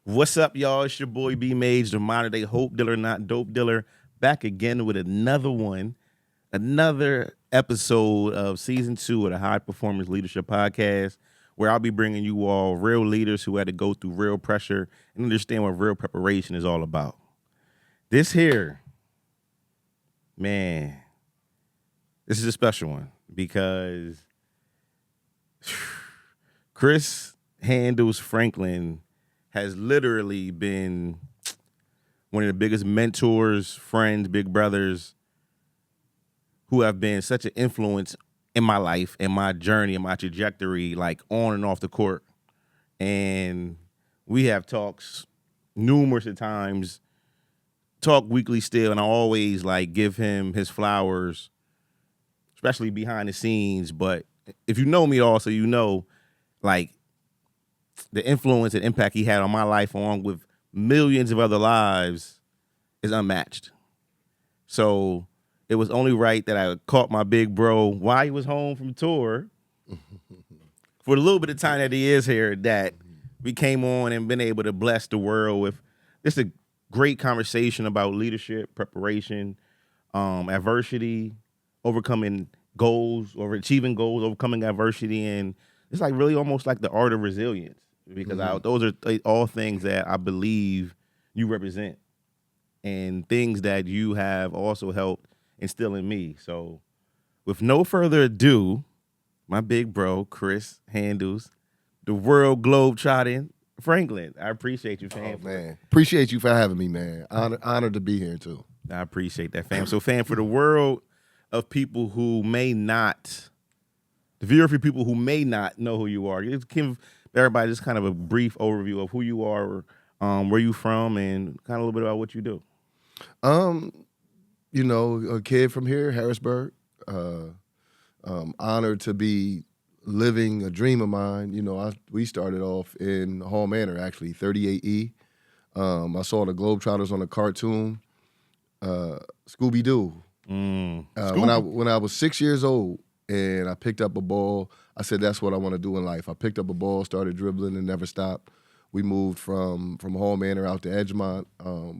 What's up, y'all? It's your boy B Majors, the modern day hope dealer, not dope dealer, back again with another one, another episode of season 2 of the High Performance Leadership Podcast, where I'll be bringing you all real leaders who had to go through real pressure and understand what real preparation is all about. This here, man, this is a special one because Chris Handles Franklin has literally been one of the biggest mentors, friends, big brothers who have been such an influence in my life, in my journey, in my trajectory, like on and off the court. And we have talks numerous of times, talk weekly still, and I always like give him his flowers, especially behind the scenes. But if you know me also, you know, like, the influence and impact he had on my life, along with millions of other lives, is unmatched. So it was only right that I caught my big bro while he was home from tour for the little bit of time that he is here, that we came on and been able to bless the world with just a great conversation about leadership, preparation, adversity, overcoming goals, or achieving goals, overcoming adversity, and it's like really almost like the art of resilience. Because those are all things that I believe you represent and things that you have also helped instill in me. So with no further ado, my big bro, Chris Handles, the world globe-trotting Franklin. I appreciate you, fam. Oh, man. Appreciate you for having me, man. Honored to be here, too. I appreciate that, fam. So, fam, for the world of people who may not, the viewer for people who may not know who you are, just give everybody just kind of a brief overview of who you are, where you from, and kind of a little bit about what you do. You know, a kid from here, Harrisburg. Honored to be living a dream of mine. You know, we started off in Hall Manor, actually, 38E. I saw the Globetrotters on a cartoon, Scooby-Doo. When I was 6 years old and I picked up a ball, I said, that's what I want to do in life. I picked up a ball, started dribbling, and never stopped. We moved from Hall Manor out to Edgemont,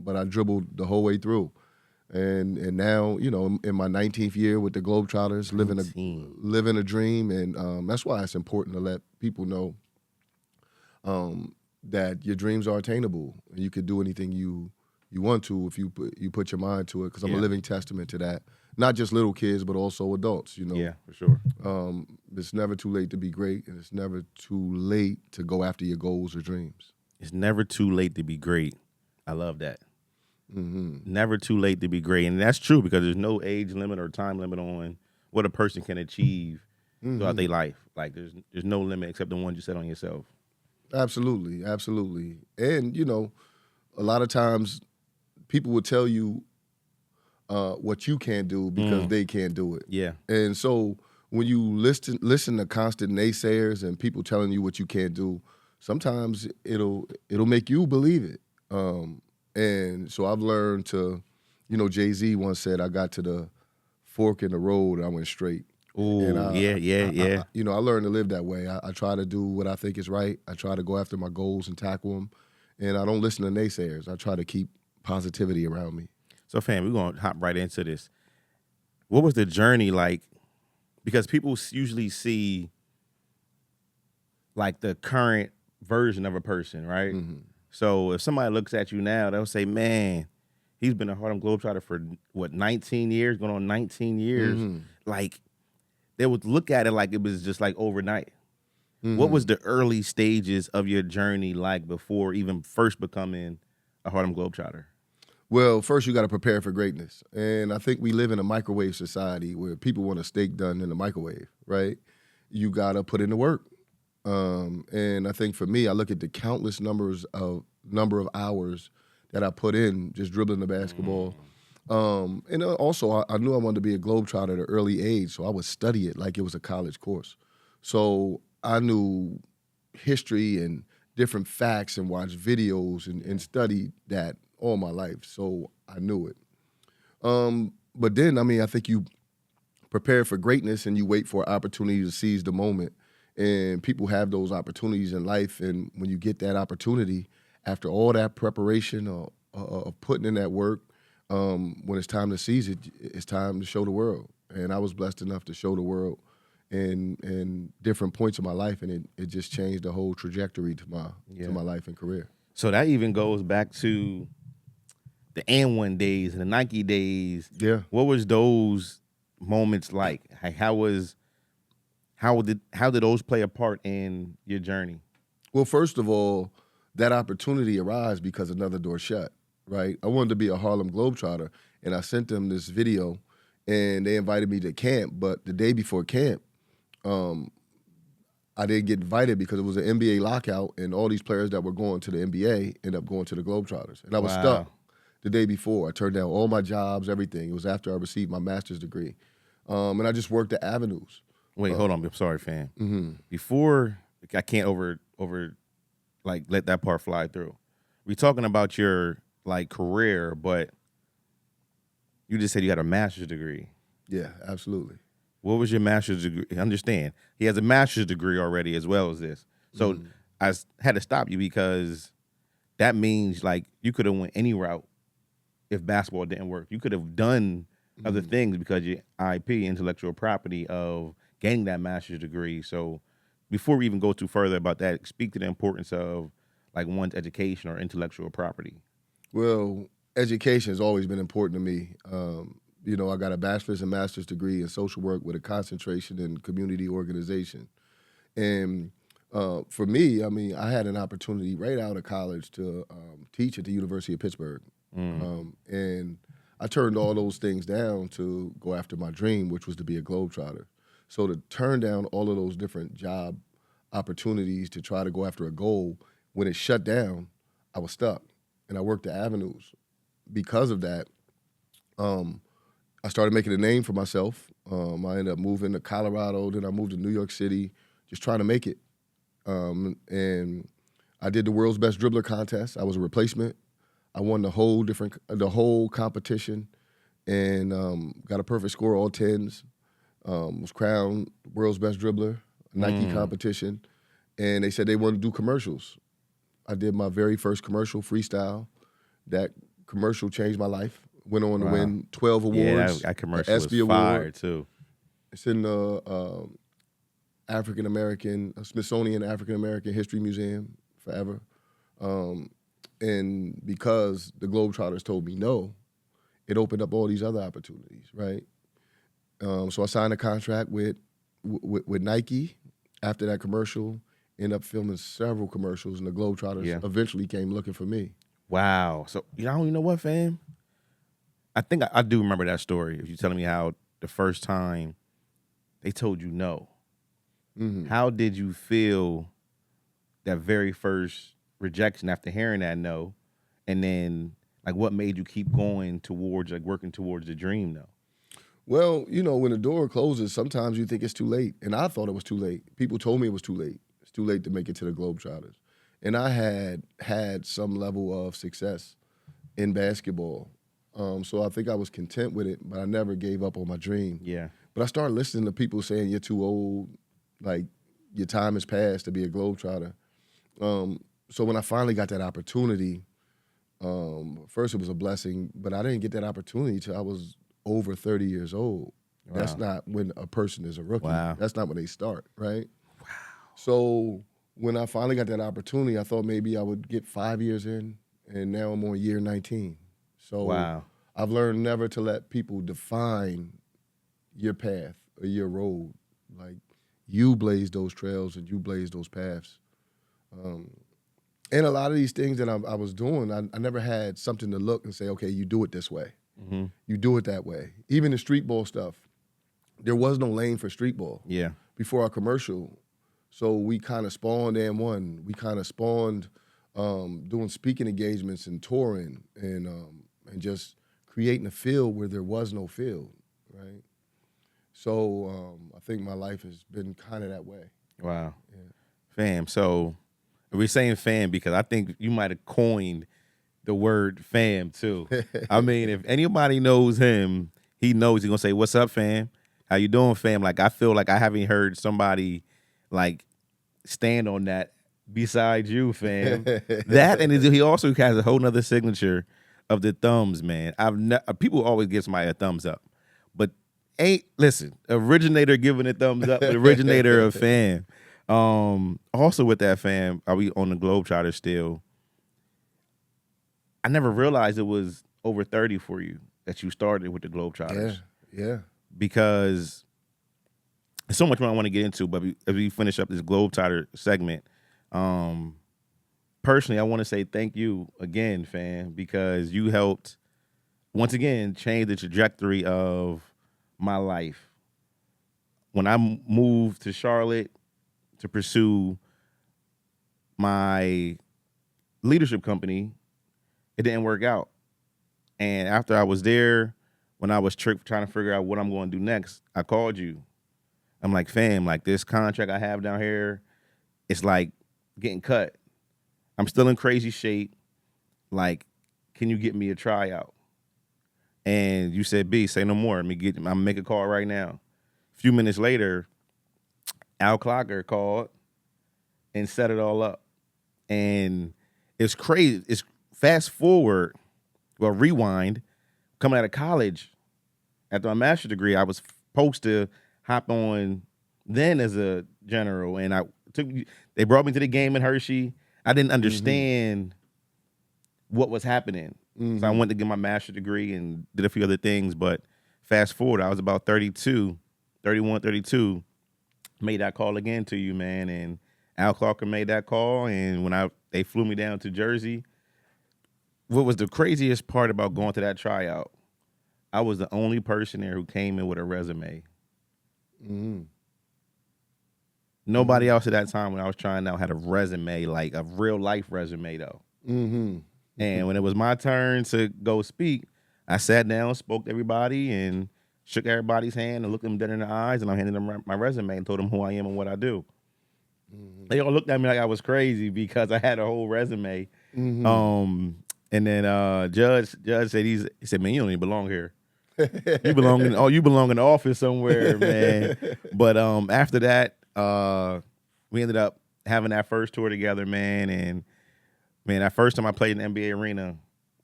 but I dribbled the whole way through. And now, you know, in my 19th year with the Globetrotters, living a dream, and that's why it's important to let people know that your dreams are attainable. You can do anything you want to if you put your mind to it, because I'm a living testament to that. Not just little kids, but also adults, you know. Yeah, for sure. It's never too late to be great, and it's never too late to go after your goals or dreams. It's never too late to be great. I love that. Never too late to be great. And that's true, because there's no age limit or time limit on what a person can achieve throughout their life. Like, there's no limit except the one you set on yourself. Absolutely, absolutely. And, you know, a lot of times people will tell you what you can't do because they can't do it. Yeah. And so when you listen to constant naysayers and people telling you what you can't do, sometimes it'll make you believe it. And so I've learned to, you know, Jay-Z once said, I got to the fork in the road and I went straight. Oh, yeah. You know, I learned to live that way. I try to do what I think is right. I try to go after my goals and tackle them. And I don't listen to naysayers. I try to keep positivity around me. So, fam, we're going to hop right into this. What was the journey like? Because people usually see, like, the current version of a person, right? So if somebody looks at you now, they'll say, man, he's been a Harlem Globetrotter for, 19 years, going on 19 years. Like, they would look at it like it was just, like, overnight. What was the early stages of your journey like before even first becoming a Harlem Globetrotter? Well, first you got to prepare for greatness. And I think we live in a microwave society where people want a steak done in the microwave, right? You got to put in the work. And I think for me, I look at the countless number of hours that I put in just dribbling the basketball. And also, I knew I wanted to be a Globetrotter at an early age, so I would study it like it was a college course. So I knew history and different facts and watched videos and studied that all my life, so I knew it. But then, I mean, I think you prepare for greatness and you wait for an opportunity to seize the moment. And people have those opportunities in life, and when you get that opportunity, after all that preparation of putting in that work, when it's time to seize it, it's time to show the world. And I was blessed enough to show the world in different points of my life, and it just changed the whole trajectory to my life and career. So that even goes back to the N1 days and the Nike days. Yeah. What was those moments like? How did those play a part in your journey? Well, first of all, that opportunity arose because another door shut, right? I wanted to be a Harlem Globetrotter, and I sent them this video, and they invited me to camp. But the day before camp, I didn't get invited because it was an NBA lockout, and all these players that were going to the NBA ended up going to the Globetrotters. And I was stuck the day before. I turned down all my jobs, everything. It was after I received my master's degree. And I just worked at Avenues. Wait, hold on. I'm sorry, fam. Before, I can't let that part fly through. We're talking about your career, but you just said you had a master's degree. Yeah, absolutely. What was your master's degree? Understand, he has a master's degree already as well as this. So I had to stop you because that means you could have went any route if basketball didn't work. You could have done other things because your IP, intellectual property, of getting that master's degree. So before we even go too further about that, speak to the importance of one's education or intellectual property. Well, education has always been important to me. I got a bachelor's and master's degree in social work with a concentration in community organization. And for me, I had an opportunity right out of college to teach at the University of Pittsburgh. And I turned all those things down to go after my dream, which was to be a Globetrotter. So to turn down all of those different job opportunities to try to go after a goal, when it shut down, I was stuck. And I worked at Avenues. Because of that, I started making a name for myself. I ended up moving to Colorado, then I moved to New York City, just trying to make it. And I did the world's best dribbler contest. I was a replacement. I won the whole competition, and got a perfect score, all 10s. Was crowned world's best dribbler, Nike competition, and they said they wanted to do commercials. I did my very first commercial, freestyle. That commercial changed my life. Went on to win 12 awards. Yeah, that commercial was ESPY fire award. too. It's in the Smithsonian African American History Museum forever. And because the Globetrotters told me no, it opened up all these other opportunities, right? So I signed a contract with Nike. After that commercial, ended up filming several commercials, and the Globetrotters eventually came looking for me. Wow. So you know what, fam? I think I do remember that story. If you're telling me how the first time they told you no, how did you feel that very first rejection after hearing that no, and then what made you keep going towards working towards the dream though? Well, when the door closes, sometimes you think it's too late. And I thought it was too late. People told me it was too late. It's too late to make it to the Globetrotters. And I had some level of success in basketball. So I think I was content with it, but I never gave up on my dream. Yeah. But I started listening to people saying, you're too old, your time has passed to be a Globetrotter. So when I finally got that opportunity, first it was a blessing, but I didn't get that opportunity till I was over 30 years old. Wow. That's not when a person is a rookie. Wow. That's not when they start, right? Wow. So when I finally got that opportunity, I thought maybe I would get 5 years in, and now I'm on year 19. So I've learned never to let people define your path or your road. You blaze those trails and you blaze those paths. And a lot of these things that I was doing, I never had something to look and say, okay, you do it this way. Mm-hmm. You do it that way. Even the street ball stuff, there was no lane for street ball before our commercial. So we kind of spawned M1. We kind of spawned doing speaking engagements and touring and just creating a field where there was no field, right? So I think my life has been kind of that way. Wow. Yeah. Fam, so we're saying fam because I think you might have coined the word fam too. I mean, if anybody knows him, he knows he's gonna say, "What's up, fam? How you doing, fam?" I feel like I haven't heard somebody stand on that besides you, fam. That and he also has a whole nother signature of the thumbs, man. People always give somebody a thumbs up, but ain't listen originator giving a thumbs up, but originator of fam. Also with that fam, are we on the Globetrotters still? I never realized it was over 30 for you that you started with the Globetrotters. Yeah. Because there's so much more I want to get into, but as we finish up this Globetrotter segment, personally, I want to say thank you again, fam, because you helped once again change the trajectory of my life. When I moved to Charlotte to pursue my leadership company, it didn't work out. And after I was there, when I was trying to figure out what I'm going to do next, I called you. I'm like, fam, like this contract I have down here, it's like getting cut. I'm still in crazy shape. Like, can you get me a tryout? And you said, B, say no more. I'm make a call right now. A few minutes later, Al Clocker called and set it all up. And it's crazy. It's fast forward, well, rewind, coming out of college, after my master's degree, I was supposed to hop on then as a general. And they brought me to the game in Hershey. I didn't understand what was happening. So I went to get my master's degree and did a few other things. But fast forward, I was about 31, 32, made that call again to you, man. And Al Clarker made that call. And when they flew me down to Jersey, what was the craziest part about going to that tryout? I was the only person there who came in with a resume. Nobody else at that time when I was trying out had a resume, like a real life resume, though. And when it was my turn to go speak, I sat down, spoke to everybody, and shook everybody's hand and looked them dead in the eyes, and I handed them my resume and told them who I am and what I do. They all looked at me like I was crazy because I had a whole resume. And then Judge said he said, man, you don't even belong here. You belong in the office somewhere, man. But after that, we ended up having that first tour together, man. And man, that first time I played in the NBA arena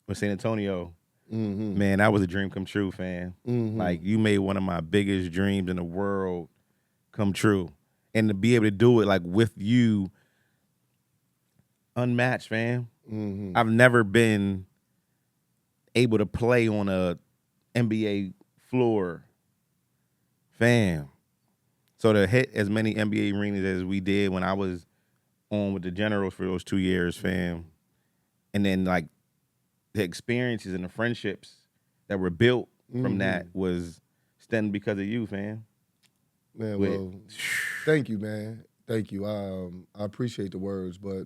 with San Antonio, man, that was a dream come true, fam. Like you made one of my biggest dreams in the world come true. And to be able to do it like with you, unmatched, fam. I've never been able to play on a NBA floor, fam. So to hit as many NBA arenas as we did when I was on with the Generals for those 2 years, fam. And then like the experiences and the friendships that were built from that was stemmed because of you, fam. Man, well, thank you, man. Thank you. I appreciate the words, but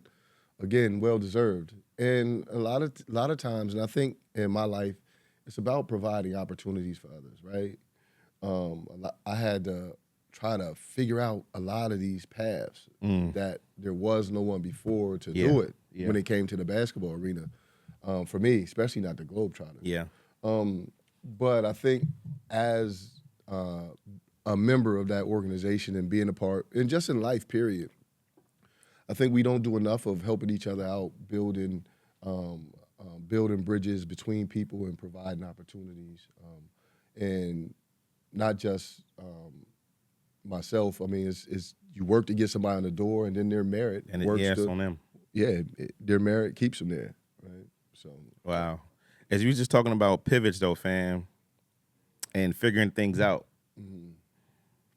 again, well deserved. And a lot of times, and I think in my life, it's about providing opportunities for others, right? I had to try to figure out a lot of these paths that there was no one before to do it when it came to the basketball arena. For me, especially not the Globetrotters. Yeah. But I think as a member of that organization and being a part, and just in life, period, I think we don't do enough of helping each other out, building bridges between people and providing opportunities. And not just myself. I mean, it's you work to get somebody on the door, and then their merit And works it's on them. Yeah, their merit keeps them there, right? So wow. As you was just talking about pivots, though, fam, and figuring things out. In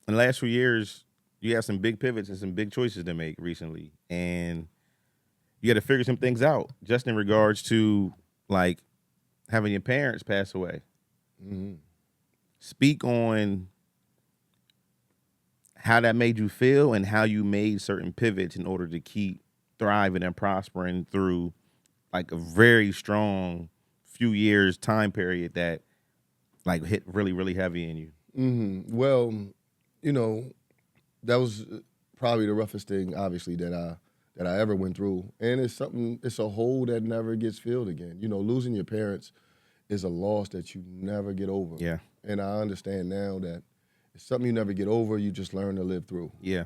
the last few years, you had some big pivots and some big choices to make recently, and you had to figure some things out just in regards to like having your parents pass away. Speak on how that made you feel and how you made certain pivots in order to keep thriving and prospering through like a very strong few years time period that like hit really, really heavy in you. Well, you know, that was probably the roughest thing, obviously, that I ever went through, and it's a hole that never gets filled again. You know, losing your parents is a loss that you never get over. Yeah. And I understand now that it's something you never get over. You just learn to live through. Yeah.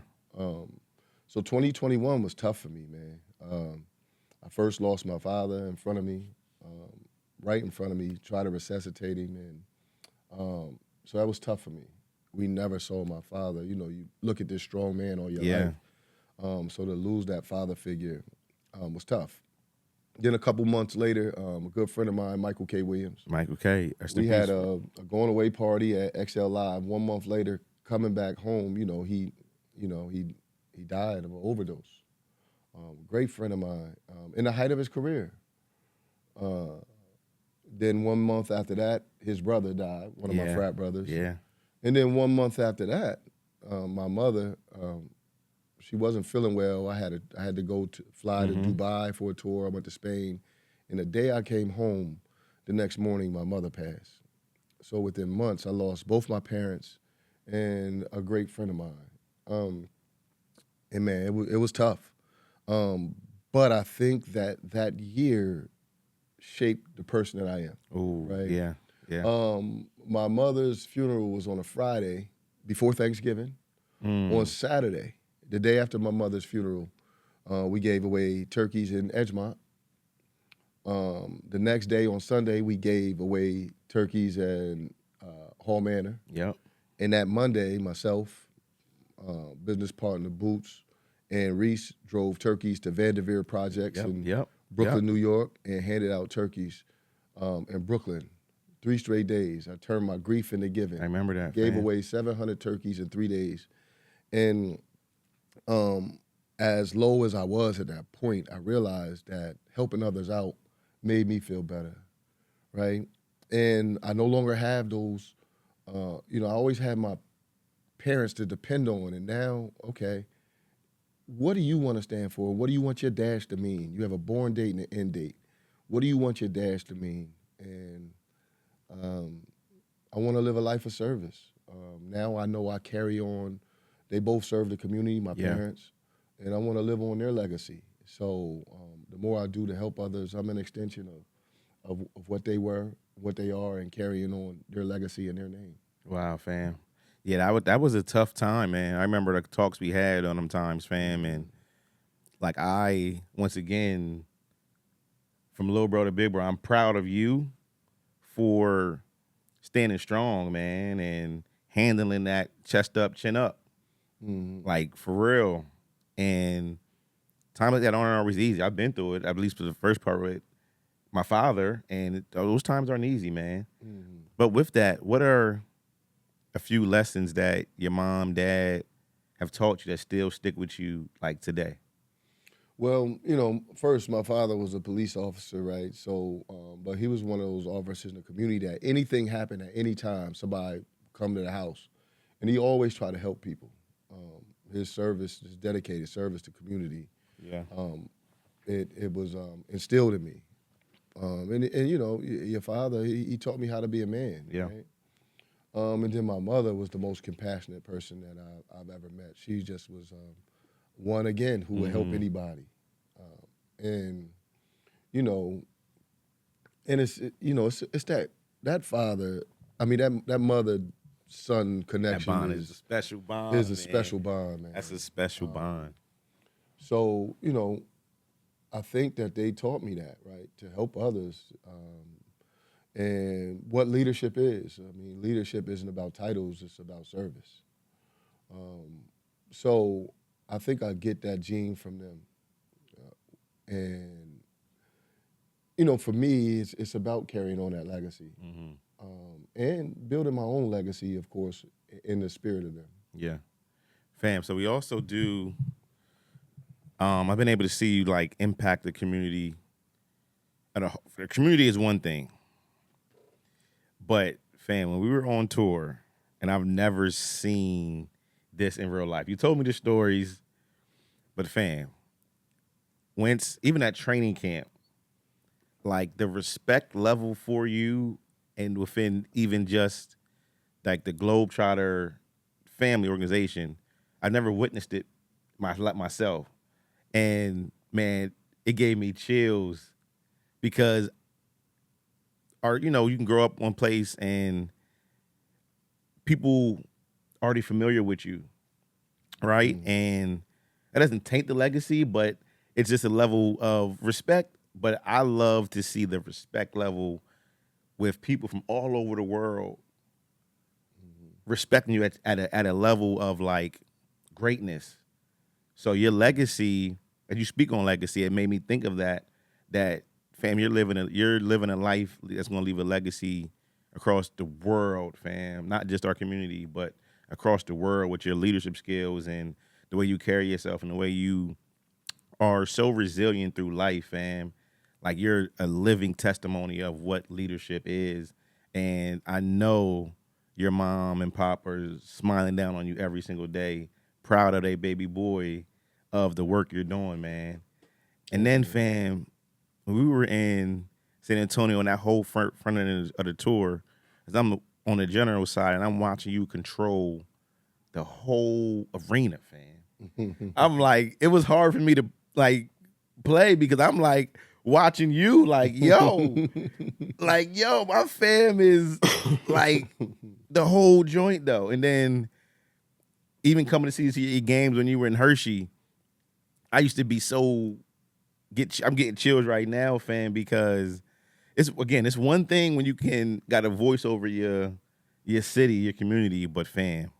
So 2021 was tough for me, man. I first lost my father in front of me, right in front of me, tried to resuscitate him. And so that was tough for me. We never saw my father. You know, you look at this strong man all your Yeah. life. So to lose that father figure was tough. Then a couple months later, a good friend of mine, Michael K. Williams, Michael K. Rest in we peace. had a going away party at XL Live. 1 month later, coming back home, he died of an overdose. Great friend of mine, in the height of his career. Uh, then 1 month after that, his brother died, one of my Yeah. frat brothers. Yeah. And then 1 month after that, my mother, she wasn't feeling well. I had to go to fly to Dubai for a tour. I went to Spain, and the day I came home, the next morning my mother passed. So within months, I lost both my parents and a great friend of mine. And man, it was tough. But I think that year shaped the person that I am. Oh, Right. yeah. Yeah. My mother's funeral was on a Friday before Thanksgiving. On Saturday, the day after my mother's funeral, we gave away turkeys in Edgemont. The next day on Sunday, we gave away turkeys in Hall Manor. Yep. And that Monday, myself, business partner Boots, and Reese drove turkeys to Vanderveer Projects in Brooklyn, New York, and handed out turkeys in Brooklyn. 3 straight days. I turned my grief into giving. I remember that. Gave fam. away 700 turkeys in 3 days. And as low as I was at that point, I realized that helping others out made me feel better, right? And I no longer have those, I always had my parents to depend on. And now, okay, what do you want to stand for? What do you want your dash to mean? You have a born date and an end date. What do you want your dash to mean? And I want to live a life of service. Now I know I carry on. They both serve the community, my parents, and I want to live on their legacy. So the more I do to help others, I'm an extension of what they were, what they are, and carrying on their legacy and their name. Wow, fam. Yeah, that was a tough time, man. I remember the talks we had on them times, fam, and like once again, from little bro to big bro, I'm proud of you for standing strong, man, and handling that chest up, chin up, like for real. And times like that aren't always easy. I've been through it, at least for the first part with my father, and those times aren't easy, man. But with that, what are a few lessons that your mom, dad have taught you that still stick with you like today? Well, first, my father was a police officer, right? So, but he was one of those officers in the community that anything happened at any time, somebody come to the house, and he always tried to help people. His service, his dedicated service to community, Yeah. it was instilled in me. And your father, he taught me how to be a man. Yeah. Right? And then my mother was the most compassionate person that I've ever met. She just was one again who would help anybody, and you know, and it's that father. I mean that mother son connection That bond is a special bond. is a man. special bond, man. That's a special bond. So I think that they taught me that, right, to help others. And what leadership is. I mean, leadership isn't about titles, it's about service. So I think I get that gene from them. And, for me, it's about carrying on that legacy and building my own legacy, of course, in the spirit of them. Yeah. Fam, so we also do, I've been able to see you like impact the community. The community is one thing. But fam, when we were on tour, and I've never seen this in real life. You told me the stories, but fam, even at training camp, like the respect level for you and within even just like the Globetrotter family organization, I never witnessed it myself. And man, it gave me chills because you can grow up one place and people already familiar with you, right? And that doesn't taint the legacy, but it's just a level of respect. But I love to see the respect level with people from all over the world respecting you at a level of like greatness. So your legacy, as you speak on legacy, it made me think of that. That fam, you're living a life that's gonna leave a legacy across the world, fam. Not just our community, but across the world with your leadership skills and the way you carry yourself and the way you are so resilient through life, fam. Like you're a living testimony of what leadership is. And I know your mom and pop are smiling down on you every single day, proud of their baby boy of the work you're doing, man. And Thank then, you. fam, when we were in San Antonio on that whole front of the tour, as I'm on the general side and I'm watching you control the whole arena, fam. I'm like, it was hard for me to like play because I'm like watching you, like yo, my fam is like the whole joint though. And then even coming to see your games when you were in Hershey, I used to be so I'm getting chills right now, fam, because it's one thing when you can got a voice over your city, your community, but fam,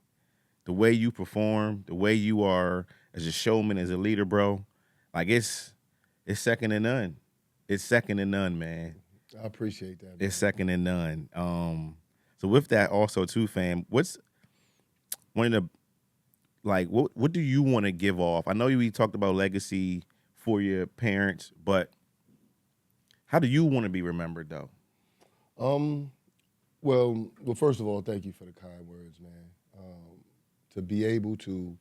the way you perform, the way you are as a showman, as a leader, bro, like it's second to none. It's second to none, man. I appreciate that, man. It's second to none. So with that also too, fam, what's one of the like what do you want to give off? I know we talked about legacy for your parents, but how do you want to be remembered though? Um, well, first of all, thank you for the kind words, man. To be able to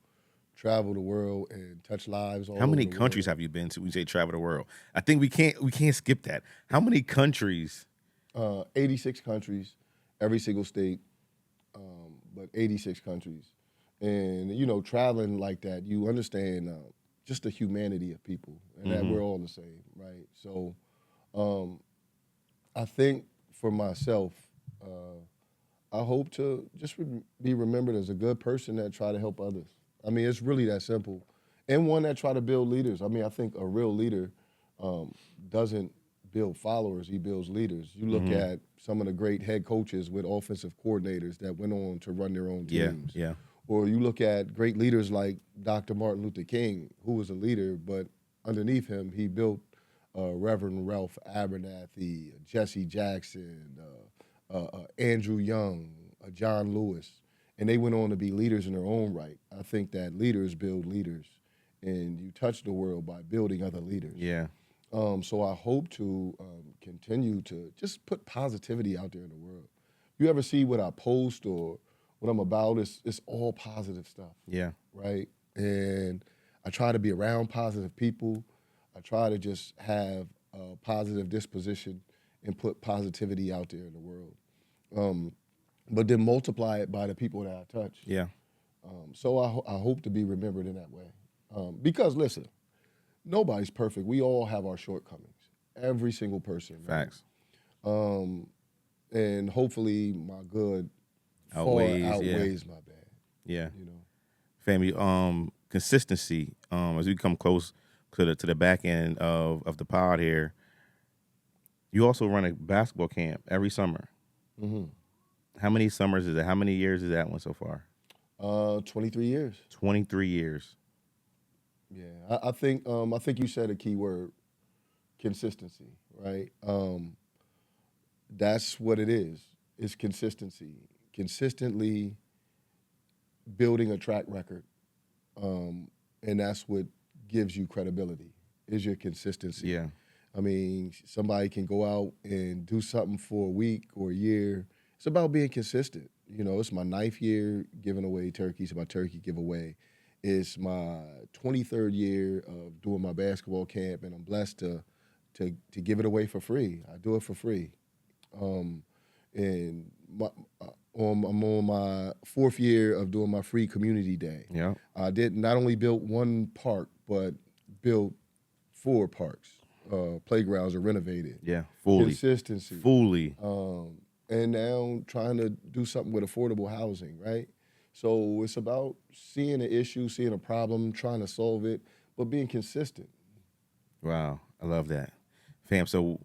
travel the world and touch lives all How over many the countries world. have you been to? We say travel the world. I think we can't skip that. How many countries? 86 countries, every single state, but 86 countries. And, traveling like that, you understand just the humanity of people and that Mm-hmm. we're all the same, right? So um, I think for myself, I hope to just be remembered as a good person that try to help others. I mean, it's really that simple. And one that try to build leaders. I mean, I think a real leader um, doesn't build followers, he builds leaders. You look Mm-hmm. at some of the great head coaches with offensive coordinators that went on to run their own Yeah, teams. yeah. Or you look at great leaders like Dr. Martin Luther King, who was a leader, but underneath him, he built Reverend Ralph Abernathy, Jesse Jackson, Andrew Young, John Lewis, and they went on to be leaders in their own right. I think that leaders build leaders, and you touch the world by building other leaders. Yeah. So I hope to continue to just put positivity out there in the world. You ever see what I post or what I'm about? It's all positive stuff, Yeah. right? And I try to be around positive people. I try to just have a positive disposition and put positivity out there in the world. Um, but then multiply it by the people that I touch. Yeah. So I hope to be remembered in that way. Because listen, nobody's perfect. We all have our shortcomings. Every single person, right? Facts. Um, and hopefully my good far Outweighs, yeah. outweighs my bad. Yeah. You know. Family, consistency. As we come close to the back end of the pod here, you also run a basketball camp every summer. Mm-hmm. How many summers is it? How many years is that one so far? 23 years. 23 years. Yeah, I think you said a key word: consistency. Right. That's what it is. It's consistency. Consistently building a track record, and that's what gives you credibility. Is your consistency. Yeah. I mean, somebody can go out and do something for a week or a year. It's about being consistent. It's my ninth year giving away turkeys, my turkey giveaway. It's my 23rd year of doing my basketball camp, and I'm blessed to give it away for free. I do it for free. Um, and I'm on my fourth year of doing my free community day. Yeah. I did not only built one park, but built 4 parks. Playgrounds are renovated. Yeah. Fully. Consistency. Fully. And now trying to do something with affordable housing, right? So it's about seeing an issue, seeing a problem, trying to solve it, but being consistent. Wow, I love that, fam. So,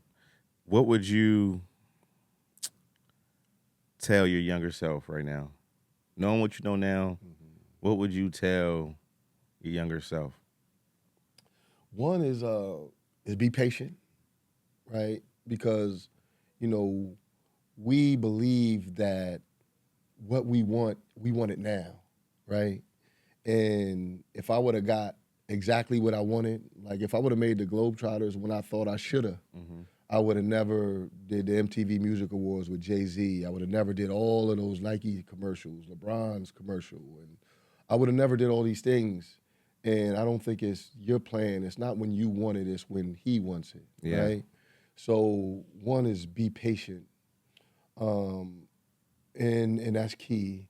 what would you tell your younger self right now, knowing what you know now? What would you tell your younger self? One is be patient, right? Because you know we believe that what we want it now, right? And if I would have got exactly what I wanted, like if I would have made the Globetrotters when I thought I should have, Mm-hmm. I would have never did the MTV Music Awards with Jay-Z. I would have never did all of those Nike commercials, LeBron's commercial, and I would have never did all these things. And I don't think it's your plan. It's not when you want it, it's when he wants it, Yeah, right? So one is be patient. Um, and that's key.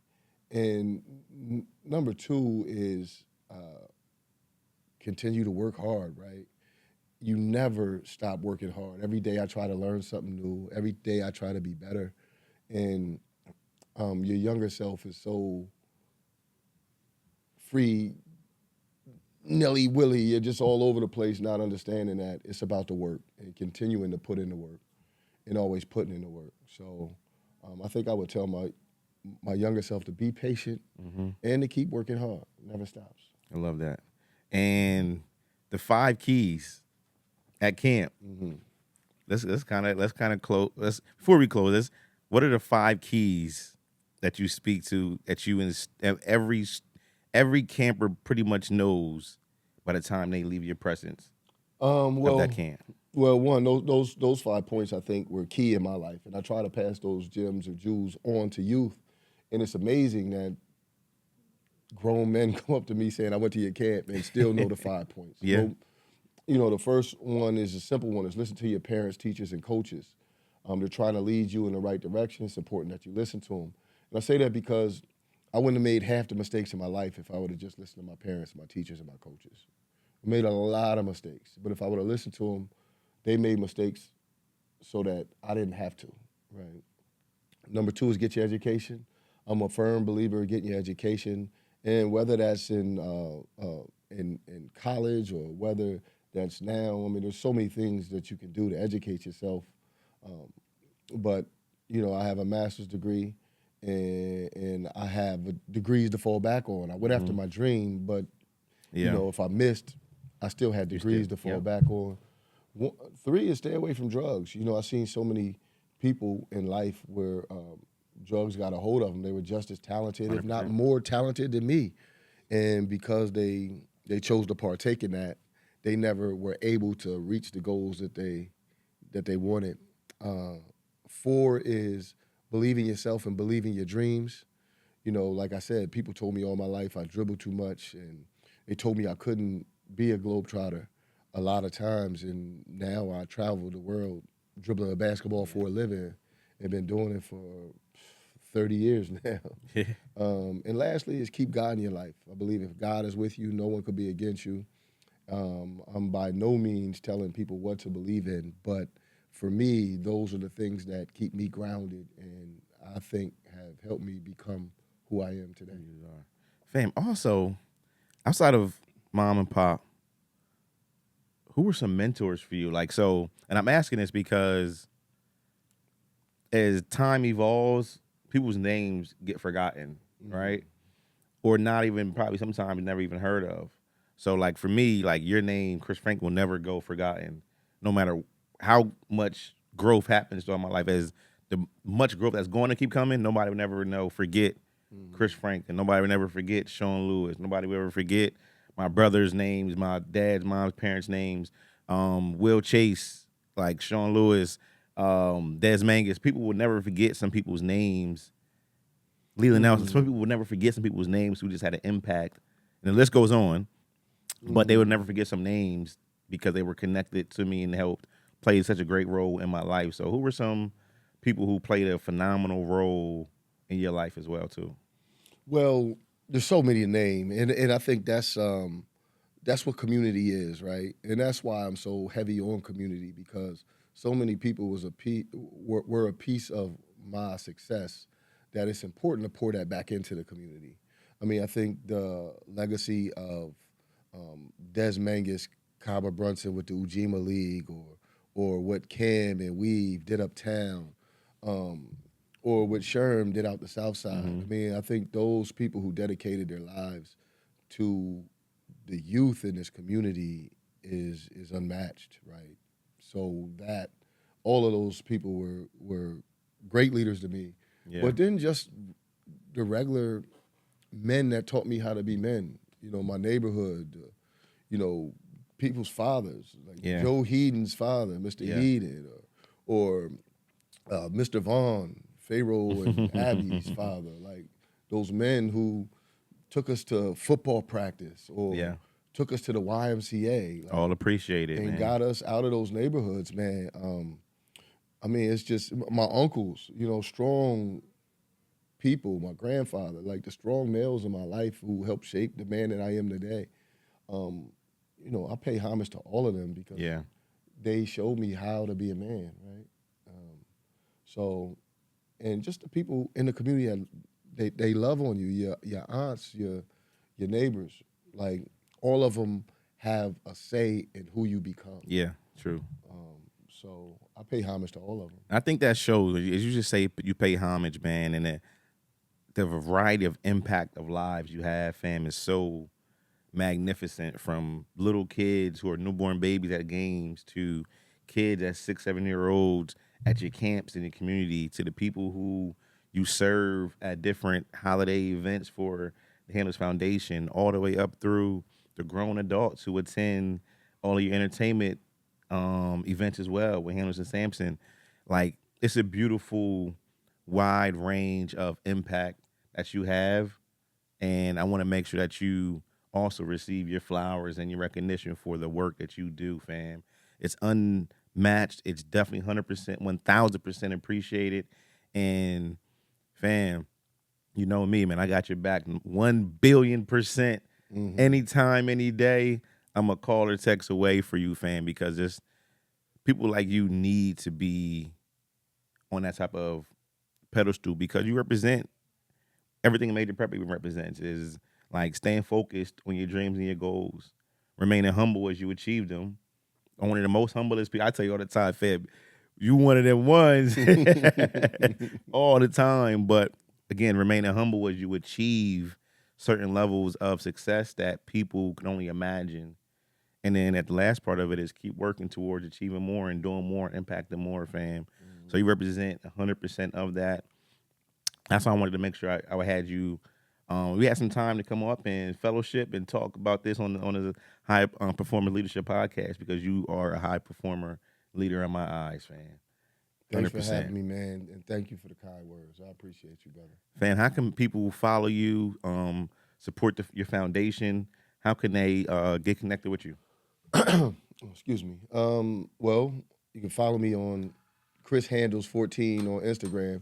And number two is continue to work hard, right? You never stop working hard. Every day I try to learn something new. Every day I try to be better. And your younger self is so free, Nelly Willy. You're just all over the place, not understanding that it's about the work and continuing to put in the work and always putting in the work. So I think I would tell my younger self to be patient mm-hmm. and to keep working hard. Never stops. I love that. And the 5 keys at camp. Mm-hmm. Let's kind of close. Let's before we close this. What are the 5 keys that you speak to that you every camper pretty much knows by the time they leave your presence Um, of that well, camp? one those 5 points I think were key in my life, and I try to pass those gems or jewels on to youth. And it's amazing that grown men come up to me saying, "I went to your camp," and still know the 5 points. Yeah. Well, the first one is a simple one: is listen to your parents, teachers, and coaches. They're trying to lead you in the right direction. It's important that you listen to them. And I say that because I wouldn't have made half the mistakes in my life if I would have just listened to my parents, my teachers, and my coaches. I made a lot of mistakes, but if I would have listened to them, they made mistakes so that I didn't have to. Right. Number two is get your education. I'm a firm believer in getting your education, and whether that's in college or whether that's now. I mean, there's so many things that you can do to educate yourself. Um, but I have a master's degree, and I have degrees to fall back on. I went after Mm-hmm. my dream, but Yeah. if I missed, I still had You still. degrees to fall Yep. back on. Three is stay away from drugs. I've seen so many people in life where drugs got a hold of them. They were just as talented, if not 100%. more talented than me, and because they chose to partake in that, they never were able to reach the goals that they wanted. Uh, Four is believe in yourself and believe in your dreams. Like I said, people told me all my life I dribbled too much, and they told me I couldn't be a globetrotter a lot of times. And now I travel the world dribbling a basketball Yeah. for a living and been doing it for 30 years now. Yeah. And lastly is keep God in your life. I believe if God is with you, no one could be against you. I'm by no means telling people what to believe in, but for me, those are the things that keep me grounded and I think have helped me become who I am today. You are. Fam. Also, outside of mom and pop, who were some mentors for you? Like so, and I'm asking this because as time evolves, people's names get forgotten, Mm-hmm. right? Or not even probably sometimes never even heard of. So like for me, like your name, Chris Frank, will never go forgotten, no matter how much growth happens throughout my life. As the much growth that's going to keep coming, nobody will never forget Chris Mm-hmm. Frank, and nobody will never forget Sean Lewis. Nobody will ever forget my brother's names, my dad's, mom's parents' names, Will Chase, like Sean Lewis, Des Mangus. People will never forget some people's names. Leland Nelson. Mm-hmm. Some people would never forget some people's names who just had an impact, and the list goes on. But they would Mm-hmm. never forget some names because they were connected to me and helped play such a great role in my life. So, who were some people who played a phenomenal role in your life as well, too? Well, there's so many to name, and I think that's what community is, right? And that's why I'm so heavy on community because so many people were a piece of my success that it's important to pour that back into the community. I mean, I think the legacy of Des Mangus, Kaba Brunson with the Ujima League, or what Cam and Weave did uptown, um, or what Sherm did out the South Side. Mm-hmm. I mean, I think those people who dedicated their lives to the youth in this community is unmatched, right? So that all of those people were great leaders to me. Yeah. But then just the regular men that taught me how to be men. You know, my neighborhood. You know, people's fathers, like Yeah. Joe Heaton's father, Mr. Yeah. Heaton, or Mr. Vaughn, Pharaoh and Abby's father, like those men who took us to football practice or Yeah. took us to the YMCA, like, All appreciate it, and man. got us out of those neighborhoods, man. I mean, it's just my uncles, you know, strong people, my grandfather, like the strong males in my life who helped shape the man that I am today. Um, you know, I pay homage to all of them because Yeah. they showed me how to be a man, right? So, and just the people in the community, they love on you. Your aunts, your neighbors, like all of them have a say in who you become. Yeah. True. So I pay homage to all of them. I think that shows, as you just say, you pay homage, man, and the variety of impact of lives you have, fam, is so magnificent. From little kids who are newborn babies at games to kids at 6, 7 year olds at your camps in your community to the people who you serve at different holiday events for the Handlers Foundation, all the way up through the grown adults who attend all of your entertainment events as well with Handlers and Sampson. Like, it's a beautiful, wide range of impact that you have, and I want to make sure that you also receive your flowers and your recognition for the work that you do, fam. It's unmatched. It's definitely 100%, 1000% appreciated. And fam, you know me, man. I got your back 1 billion%. Mm-hmm. Anytime, any day, I'm a call or text away for you, fam, because it's people like you need to be on that type of pedestal because you represent everything Major Prep even represents is like staying focused on your dreams and your goals, remaining humble as you achieve them. One of the most humblest people, I tell you all the time, Feb, you one of them ones all the time. But again, remaining humble as you achieve certain levels of success that people can only imagine. And then at the last part of it is keep working towards achieving more and doing more, impacting more, fam. So you represent 100% of that. That's why I wanted to make sure I had you. We had some time to come up and fellowship and talk about this on the high performer leadership podcast because you are a high performer leader in my eyes, fam. Thanks for 100%. having me, man, and thank you for the kind words. I appreciate you, brother. Fam, how can people follow you, support your foundation? How can they get connected with you? Excuse me. Well, you can follow me on Chris Handles 14 on Instagram.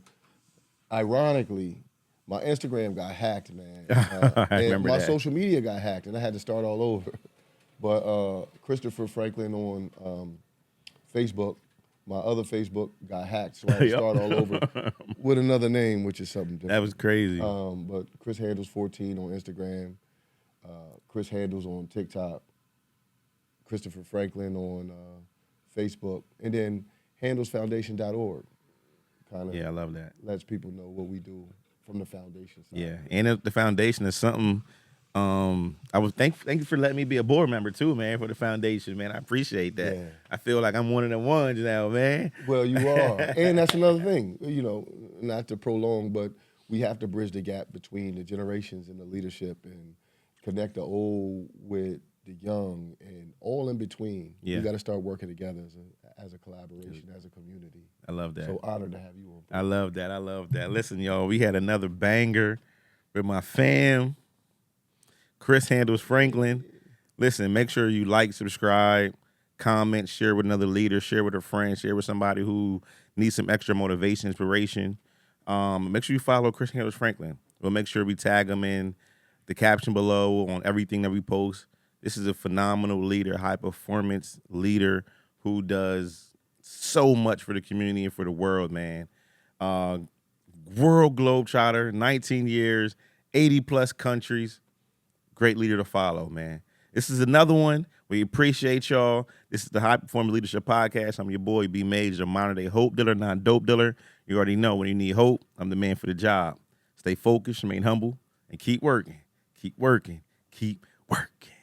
Ironically, my Instagram got hacked, man, I and remember my that. social media got hacked, and I had to start all over. But Christopher Franklin on Facebook, my other Facebook got hacked, so I had to Yep. start all over with another name, which is something That was different. crazy. But Chris Handles 14 on Instagram, Chris Handles on TikTok, Christopher Franklin on Facebook, and then handlesfoundation.org. Kind of Yeah, I love that. lets people know what we do from the foundation side Yeah, of it. and the foundation is something. I was thank you for letting me be a board member too, man, for the foundation, man. I appreciate that. Yeah. I feel like I'm one of the ones now, man. Well, you are. And that's another thing, you know, not to prolong, but we have to bridge the gap between the generations and the leadership and connect the old with the young and all in between. We Yeah, got to start working together as a collaboration, as a community. I love that. So honored to have you on I board. love that. I love that. Listen, y'all, we had another banger with my fam, Chris Handles Franklin. Listen, make sure you like, subscribe, comment, share with another leader, share with a friend, share with somebody who needs some extra motivation, inspiration. Make sure you follow Chris Handles Franklin. We'll make sure we tag him in the caption below on everything that we post. This is a phenomenal leader, high performance leader who does so much for the community and for the world, man. Uh, World Globetrotter, 19 years, 80 plus countries. Great leader to follow, man. This is another one. We appreciate y'all. This is the High Performance Leadership Podcast. I'm your boy, B Majors, a modern day hope dealer, not dope dealer. You already know when you need hope, I'm the man for the job. Stay focused, remain humble, and keep working. Keep working. Keep working.